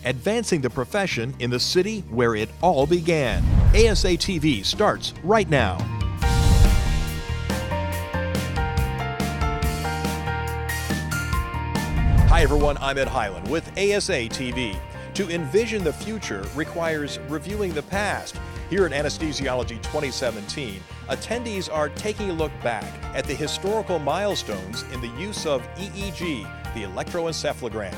advancing the profession in the city where it all began. ASA TV starts right now. Hi everyone, I'm Ed Highland with ASA TV. To envision the future requires reviewing the past. Here at Anesthesiology 2017, attendees are taking a look back at the historical milestones in the use of EEG, the electroencephalogram.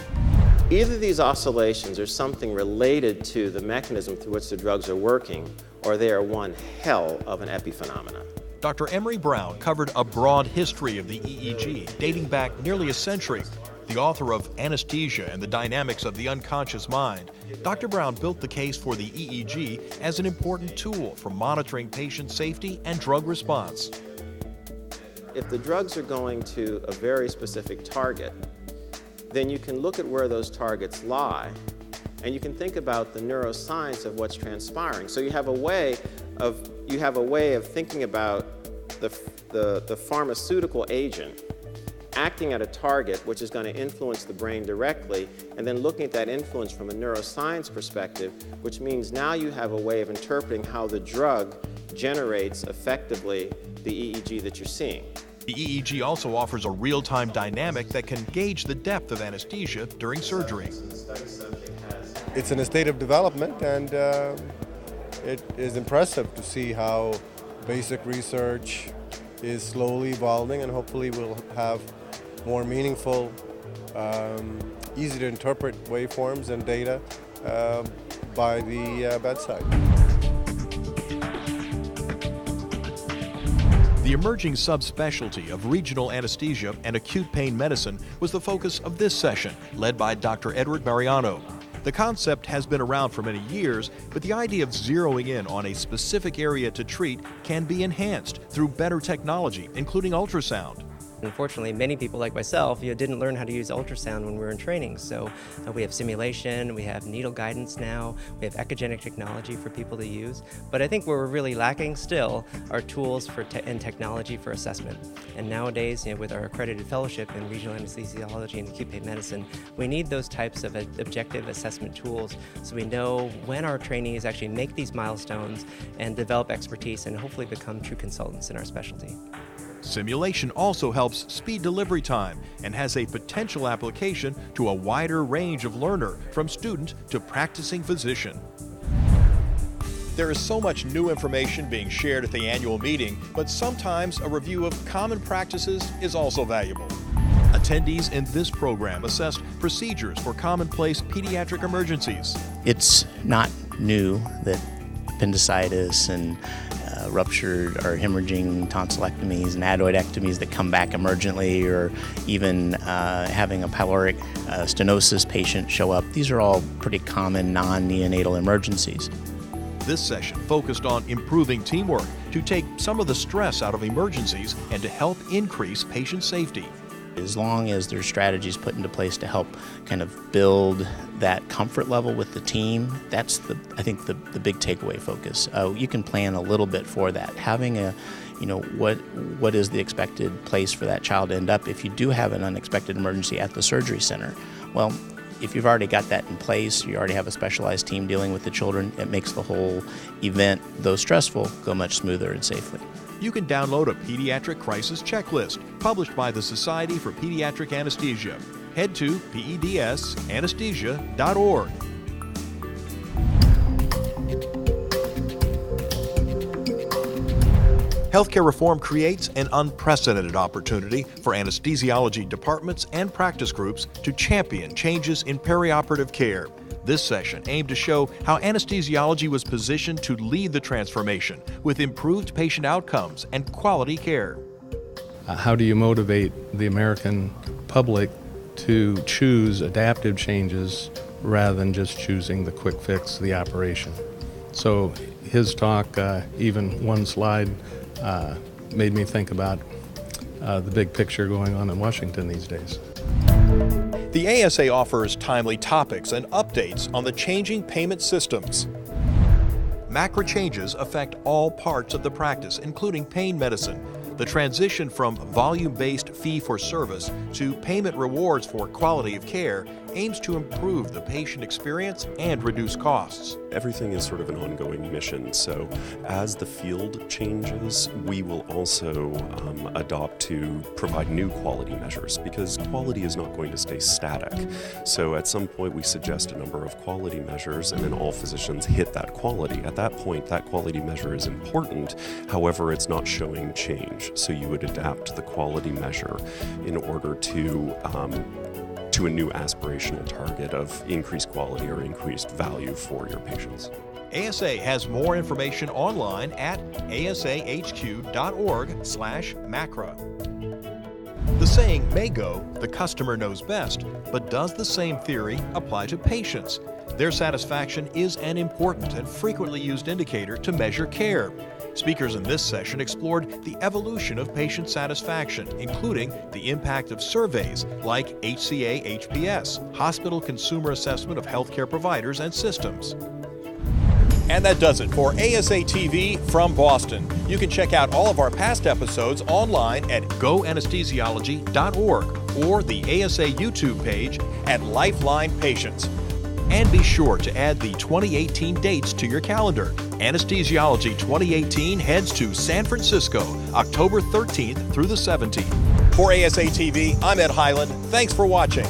Either these oscillations are something related to the mechanism through which the drugs are working, or they are one hell of an epiphenomenon. Dr. Emery Brown covered a broad history of the EEG, dating back nearly a century. The author of Anesthesia and the Dynamics of the Unconscious Mind, Dr. Brown built the case for the EEG as an important tool for monitoring patient safety and drug response. If the drugs are going to a very specific target, then you can look at where those targets lie, and you can think about the neuroscience of what's transpiring. So you have a way of thinking about the pharmaceutical agent acting at a target which is going to influence the brain directly, and then looking at that influence from a neuroscience perspective, which means now you have a way of interpreting how the drug generates effectively the EEG that you're seeing. The EEG also offers a real-time dynamic that can gauge the depth of anesthesia during surgery. It's in a state of development, and it is impressive to see how basic research is slowly evolving, and hopefully we'll have more meaningful, easy to interpret waveforms and data by the bedside. The emerging subspecialty of regional anesthesia and acute pain medicine was the focus of this session, led by Dr. Edward Mariano. The concept has been around for many years, but the idea of zeroing in on a specific area to treat can be enhanced through better technology, including ultrasound. Unfortunately, many people like myself didn't learn how to use ultrasound when we were in training. So we have simulation, we have needle guidance now, we have echogenic technology for people to use. But I think where we're really lacking still are tools and technology for assessment. And nowadays, with our accredited fellowship in regional anesthesiology and acute pain medicine, we need those types of objective assessment tools so we know when our trainees actually make these milestones and develop expertise and hopefully become true consultants in our specialty. Simulation also helps speed delivery time and has a potential application to a wider range of learner, from student to practicing physician. There is so much new information being shared at the annual meeting, but sometimes a review of common practices is also valuable. Attendees in this program assessed procedures for commonplace pediatric emergencies. It's not new that appendicitis and ruptured or hemorrhaging tonsillectomies and adenoidectomies that come back emergently, or even having a pyloric stenosis patient show up. These are all pretty common non-neonatal emergencies. This session focused on improving teamwork to take some of the stress out of emergencies and to help increase patient safety. As long as there's strategies put into place to help kind of build that comfort level with the team, that's I think the big takeaway focus. You can plan a little bit for that. Having what is the expected place for that child to end up if you do have an unexpected emergency at the surgery center. Well, if you've already got that in place, you already have a specialized team dealing with the children, it makes the whole event, though stressful, go much smoother and safely. You can download a pediatric crisis checklist published by the Society for Pediatric Anesthesia. Head to pedsanesthesia.org. Healthcare reform creates an unprecedented opportunity for anesthesiology departments and practice groups to champion changes in perioperative care. This session aimed to show how anesthesiology was positioned to lead the transformation with improved patient outcomes and quality care. How do you motivate the American public to choose adaptive changes rather than just choosing the quick fix, the operation? So his talk, even one slide, made me think about the big picture going on in Washington these days. The ASA offers timely topics and updates on the changing payment systems. Macro changes affect all parts of the practice, including pain medicine. The transition from volume-based fee-for-service to payment rewards for quality of care aims to improve the patient experience and reduce costs. Everything is sort of an ongoing mission, so as the field changes, we will also adopt to provide new quality measures, because quality is not going to stay static. So at some point we suggest a number of quality measures, and then all physicians hit that quality. At that point, that quality measure is important, however, it's not showing change. So you would adapt the quality measure in order to a new aspirational target of increased quality or increased value for your patients. ASA has more information online at asahq.org/macra. The saying may go, "The customer knows best," but does the same theory apply to patients? Their satisfaction is an important and frequently used indicator to measure care. Speakers in this session explored the evolution of patient satisfaction, including the impact of surveys like HCA-HPS, Hospital Consumer Assessment of Healthcare Providers and Systems. And that does it for ASA TV from Boston. You can check out all of our past episodes online at goanesthesiology.org or the ASA YouTube page at Lifeline Patients. And be sure to add the 2018 dates to your calendar. Anesthesiology 2018 heads to San Francisco, October 13th through the 17th. For ASA TV, I'm Ed Highland. Thanks for watching.